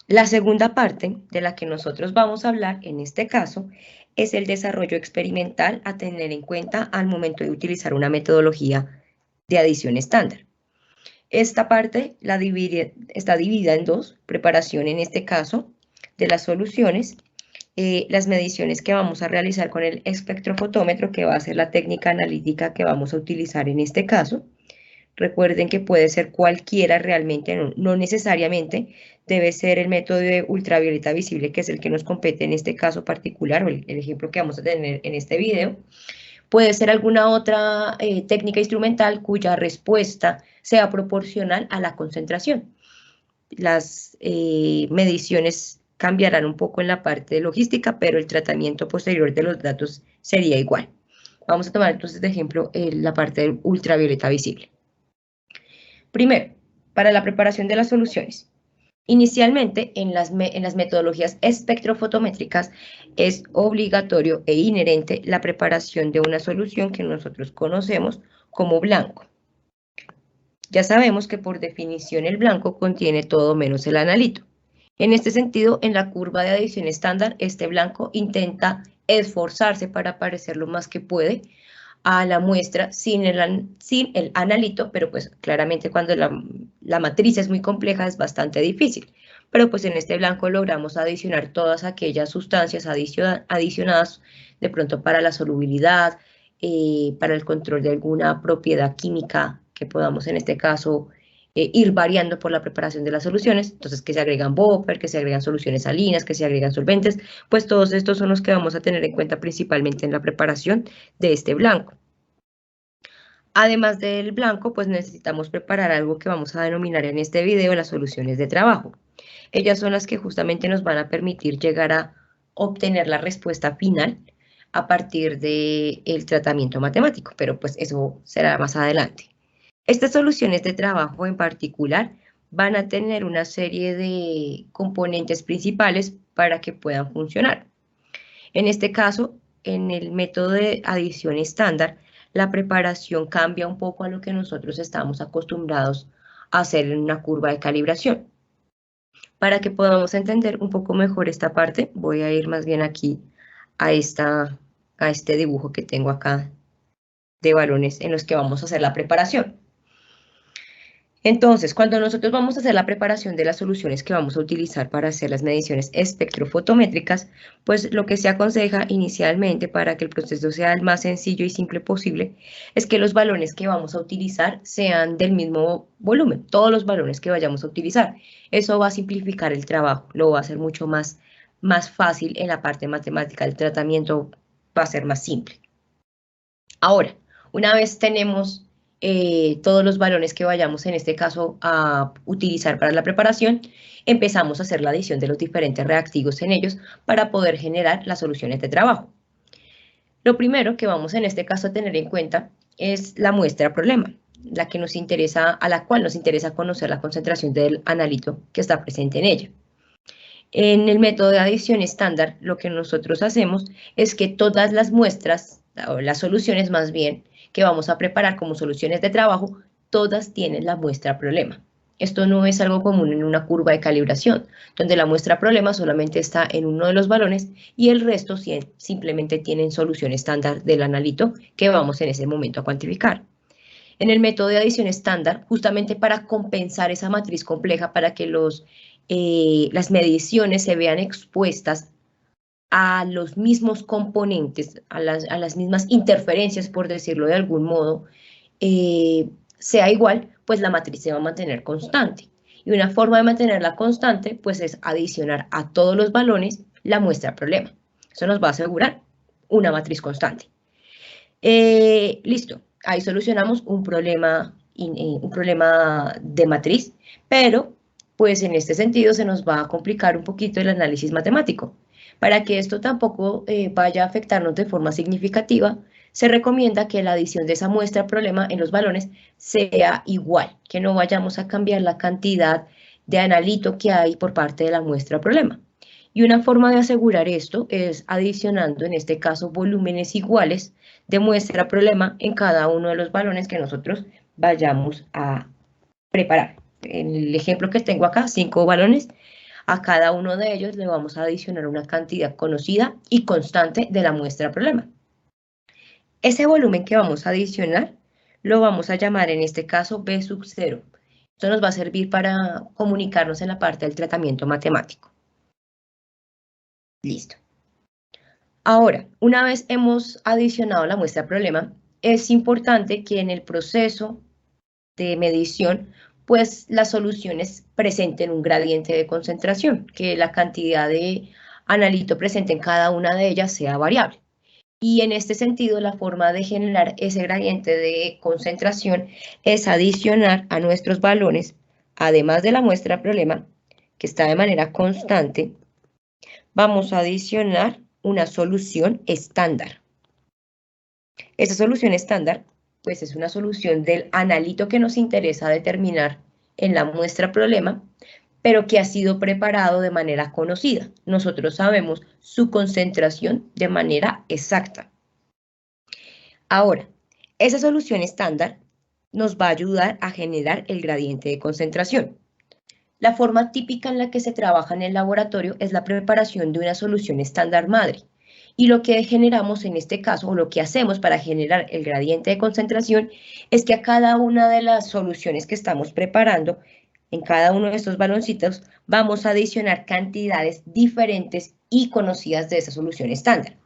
La segunda parte de la que nosotros vamos a hablar en este caso es el desarrollo experimental a tener en cuenta al momento de utilizar una metodología de adición estándar. Esta parte está dividida en dos: preparación en este caso de las soluciones, las mediciones que vamos a realizar con el espectrofotómetro, que va a ser la técnica analítica que vamos a utilizar en este caso. Recuerden que puede ser cualquiera realmente, no necesariamente debe ser el método de ultravioleta visible, que es el que nos compete en este caso particular, o el ejemplo que vamos a tener en este video. Puede ser alguna otra técnica instrumental cuya respuesta sea proporcional a la concentración. Las mediciones cambiarán un poco en la parte de logística, pero el tratamiento posterior de los datos sería igual. Vamos a tomar entonces de ejemplo la parte del ultravioleta visible. Primero, para la preparación de las soluciones. Inicialmente, en las metodologías espectrofotométricas es obligatorio e inherente la preparación de una solución que nosotros conocemos como blanco. Ya sabemos que por definición el blanco contiene todo menos el analito. En este sentido, en la curva de adición estándar, este blanco intenta esforzarse para aparecer lo más que puede a la muestra sin el analito, pero pues claramente cuando la matriz es muy compleja es bastante difícil. Pero pues en este blanco logramos adicionar todas aquellas sustancias adicionadas de pronto para la solubilidad, para el control de alguna propiedad química que podamos en este caso ir variando por la preparación de las soluciones. Entonces, que se agregan buffer, que se agregan soluciones salinas, que se agregan solventes, pues todos estos son los que vamos a tener en cuenta principalmente en la preparación de este blanco. Además del blanco, pues necesitamos preparar algo que vamos a denominar en este video las soluciones de trabajo. Ellas son las que justamente nos van a permitir llegar a obtener la respuesta final a partir del tratamiento matemático, pero pues eso será más adelante. Estas soluciones de trabajo en particular van a tener una serie de componentes principales para que puedan funcionar. En este caso, en el método de adición estándar, la preparación cambia un poco a lo que nosotros estamos acostumbrados a hacer en una curva de calibración. Para que podamos entender un poco mejor esta parte, voy a ir más bien aquí a este dibujo que tengo acá de balones en los que vamos a hacer la preparación. Entonces, cuando nosotros vamos a hacer la preparación de las soluciones que vamos a utilizar para hacer las mediciones espectrofotométricas, pues lo que se aconseja inicialmente para que el proceso sea el más sencillo y simple posible es que los balones que vamos a utilizar sean del mismo volumen, todos los balones que vayamos a utilizar. Eso va a simplificar el trabajo, lo va a hacer mucho más fácil en la parte matemática. El tratamiento va a ser más simple. Ahora, una vez tenemos todos los balones que vayamos en este caso a utilizar para la preparación, empezamos a hacer la adición de los diferentes reactivos en ellos para poder generar las soluciones de trabajo. Lo primero que vamos en este caso a tener en cuenta es la muestra problema, a la cual nos interesa conocer la concentración del analito que está presente en ella. En el método de adición estándar, lo que nosotros hacemos es que todas las muestras, o las soluciones más bien, que vamos a preparar como soluciones de trabajo, todas tienen la muestra problema. Esto no es algo común en una curva de calibración, donde la muestra problema solamente está en uno de los balones y el resto simplemente tienen solución estándar del analito que vamos en ese momento a cuantificar. En el método de adición estándar, justamente para compensar esa matriz compleja, para que las mediciones se vean expuestas a los mismos componentes, a las mismas interferencias, por decirlo de algún modo, sea igual, pues la matriz se va a mantener constante. Y una forma de mantenerla constante, pues es adicionar a todos los balones la muestra problema. Eso nos va a asegurar una matriz constante. Listo, ahí solucionamos un problema de matriz, pero pues en este sentido se nos va a complicar un poquito el análisis matemático. Para que esto tampoco vaya a afectarnos de forma significativa, se recomienda que la adición de esa muestra problema en los balones sea igual, que no vayamos a cambiar la cantidad de analito que hay por parte de la muestra problema. Y una forma de asegurar esto es adicionando, en este caso, volúmenes iguales de muestra problema en cada uno de los balones que nosotros vayamos a preparar. En el ejemplo que tengo acá, 5 balones, A cada uno de ellos le vamos a adicionar una cantidad conocida y constante de la muestra problema. Ese volumen que vamos a adicionar lo vamos a llamar en este caso B sub 0. Esto nos va a servir para comunicarnos en la parte del tratamiento matemático. Listo. Ahora, una vez hemos adicionado la muestra problema, es importante que en el proceso de medición, pues las soluciones presenten un gradiente de concentración, que la cantidad de analito presente en cada una de ellas sea variable. Y en este sentido, la forma de generar ese gradiente de concentración es adicionar a nuestros balones, además de la muestra problema, que está de manera constante, vamos a adicionar una solución estándar. Esa solución estándar, pues es una solución del analito que nos interesa determinar en la muestra problema, pero que ha sido preparado de manera conocida. Nosotros sabemos su concentración de manera exacta. Ahora, esa solución estándar nos va a ayudar a generar el gradiente de concentración. La forma típica en la que se trabaja en el laboratorio es la preparación de una solución estándar madre. Y lo que generamos en este caso, o lo que hacemos para generar el gradiente de concentración, es que a cada una de las soluciones que estamos preparando, en cada uno de estos baloncitos, vamos a adicionar cantidades diferentes y conocidas de esa solución estándar.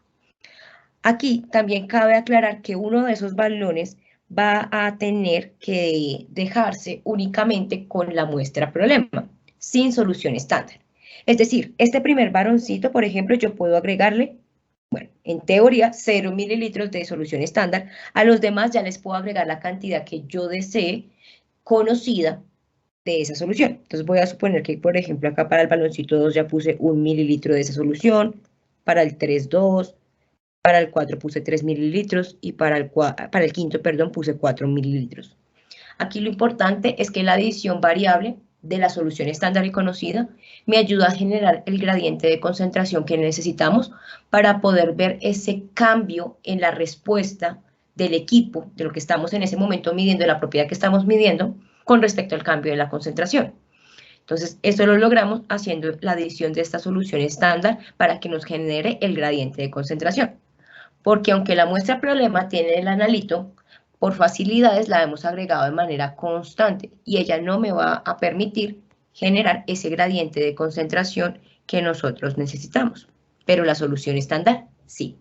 Aquí también cabe aclarar que uno de esos balones va a tener que dejarse únicamente con la muestra problema, sin solución estándar. Es decir, este primer baloncito, por ejemplo, yo puedo agregarle, bueno, en teoría, 0 mililitros de solución estándar. A los demás ya les puedo agregar la cantidad que yo desee conocida de esa solución. Entonces voy a suponer que, por ejemplo, acá para el baloncito 2 ya puse 1 mililitro de esa solución, para el 3, 2, para el 4 puse 3 mililitros y para el quinto, perdón, puse 4 mililitros. Aquí lo importante es que la adición variable de la solución estándar y conocida me ayuda a generar el gradiente de concentración que necesitamos para poder ver ese cambio en la respuesta del equipo, de lo que estamos en ese momento midiendo, de la propiedad que estamos midiendo, con respecto al cambio de la concentración. Entonces, eso lo logramos haciendo la adición de esta solución estándar para que nos genere el gradiente de concentración. Porque aunque la muestra problema tiene el analito, por facilidades la hemos agregado de manera constante y ella no me va a permitir generar ese gradiente de concentración que nosotros necesitamos. Pero la solución estándar, sí.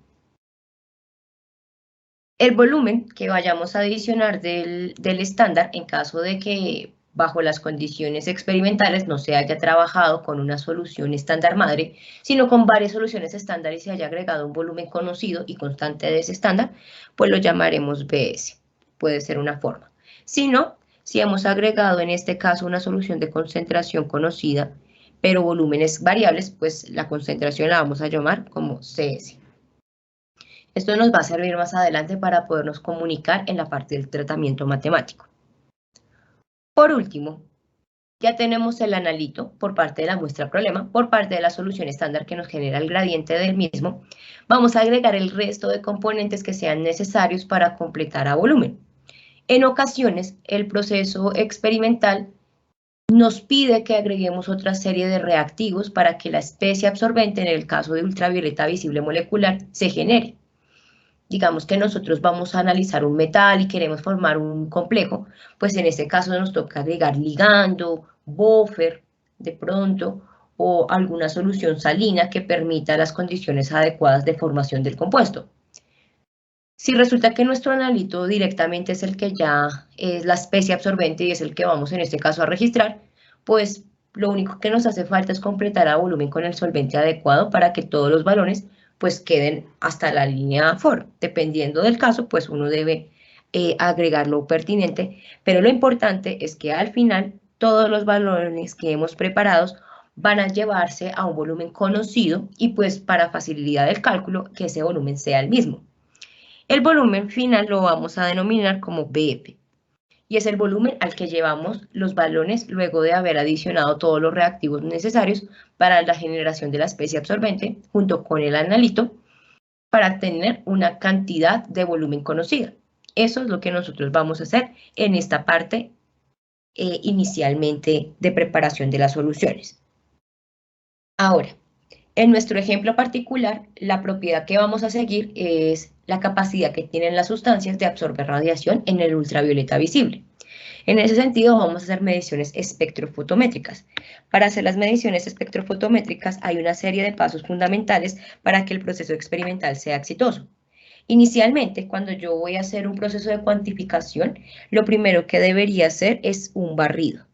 El volumen que vayamos a adicionar del estándar, en caso de que bajo las condiciones experimentales no se haya trabajado con una solución estándar madre, sino con varias soluciones estándar y se haya agregado un volumen conocido y constante de ese estándar, pues lo llamaremos BS. Puede ser una forma. Si no, si hemos agregado en este caso una solución de concentración conocida, pero volúmenes variables, pues la concentración la vamos a llamar como CS. Esto nos va a servir más adelante para podernos comunicar en la parte del tratamiento matemático. Por último, ya tenemos el analito por parte de la muestra problema, por parte de la solución estándar que nos genera el gradiente del mismo. Vamos a agregar el resto de componentes que sean necesarios para completar a volumen. En ocasiones, el proceso experimental nos pide que agreguemos otra serie de reactivos para que la especie absorbente, en el caso de ultravioleta visible molecular, se genere. Digamos que nosotros vamos a analizar un metal y queremos formar un complejo, pues en este caso nos toca agregar ligando, buffer, de pronto, o alguna solución salina que permita las condiciones adecuadas de formación del compuesto. Si resulta que nuestro analito directamente es el que ya es la especie absorbente y es el que vamos en este caso a registrar, pues lo único que nos hace falta es completar a volumen con el solvente adecuado para que todos los balones pues queden hasta la línea for. Dependiendo del caso, pues uno debe agregar lo pertinente, pero lo importante es que al final todos los balones que hemos preparado van a llevarse a un volumen conocido y pues para facilidad del cálculo que ese volumen sea el mismo. El volumen final lo vamos a denominar como BF y es el volumen al que llevamos los balones luego de haber adicionado todos los reactivos necesarios para la generación de la especie absorbente junto con el analito para tener una cantidad de volumen conocida. Eso es lo que nosotros vamos a hacer en esta parte inicialmente de preparación de las soluciones. Ahora, en nuestro ejemplo particular, la propiedad que vamos a seguir es la capacidad que tienen las sustancias de absorber radiación en el ultravioleta visible. En ese sentido, vamos a hacer mediciones espectrofotométricas. Para hacer las mediciones espectrofotométricas hay una serie de pasos fundamentales para que el proceso experimental sea exitoso. Inicialmente, cuando yo voy a hacer un proceso de cuantificación, lo primero que debería hacer es un barrido.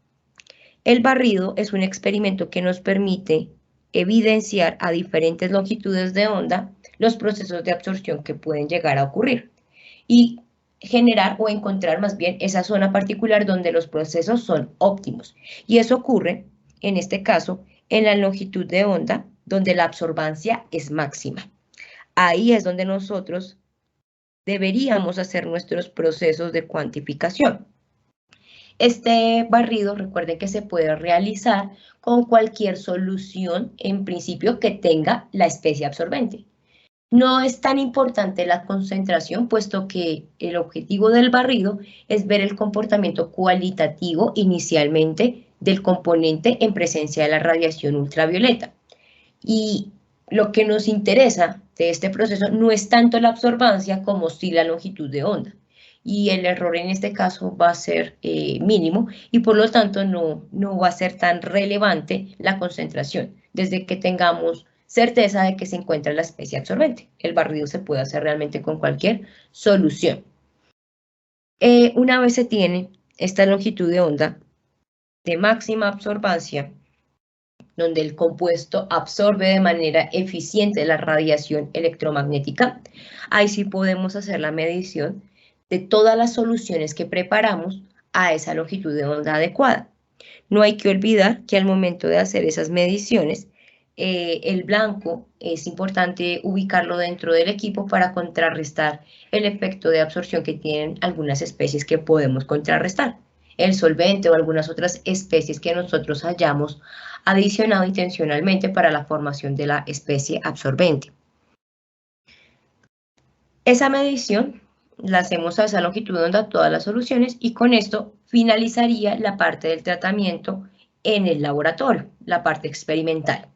El barrido es un experimento que nos permite evidenciar a diferentes longitudes de onda los procesos de absorción que pueden llegar a ocurrir y generar o encontrar más bien esa zona particular donde los procesos son óptimos. Y eso ocurre, en este caso, en la longitud de onda donde la absorbancia es máxima. Ahí es donde nosotros deberíamos hacer nuestros procesos de cuantificación. Este barrido, recuerden que se puede realizar con cualquier solución, en principio, que tenga la especie absorbente. No es tan importante la concentración, puesto que el objetivo del barrido es ver el comportamiento cualitativo inicialmente del componente en presencia de la radiación ultravioleta. Y lo que nos interesa de este proceso no es tanto la absorbancia como sí la longitud de onda. Y el error en este caso va a ser mínimo y por lo tanto no va a ser tan relevante la concentración, desde que tengamos certeza de que se encuentra la especie absorbente. El barrido se puede hacer realmente con cualquier solución. Una vez se tiene esta longitud de onda de máxima absorbancia, donde el compuesto absorbe de manera eficiente la radiación electromagnética, ahí sí podemos hacer la medición de todas las soluciones que preparamos a esa longitud de onda adecuada. No hay que olvidar que al momento de hacer esas mediciones, el blanco es importante ubicarlo dentro del equipo para contrarrestar el efecto de absorción que tienen algunas especies que podemos contrarrestar, el solvente o algunas otras especies que nosotros hayamos adicionado intencionalmente para la formación de la especie absorbente. Esa medición la hacemos a esa longitud de onda todas las soluciones y con esto finalizaría la parte del tratamiento en el laboratorio, la parte experimental.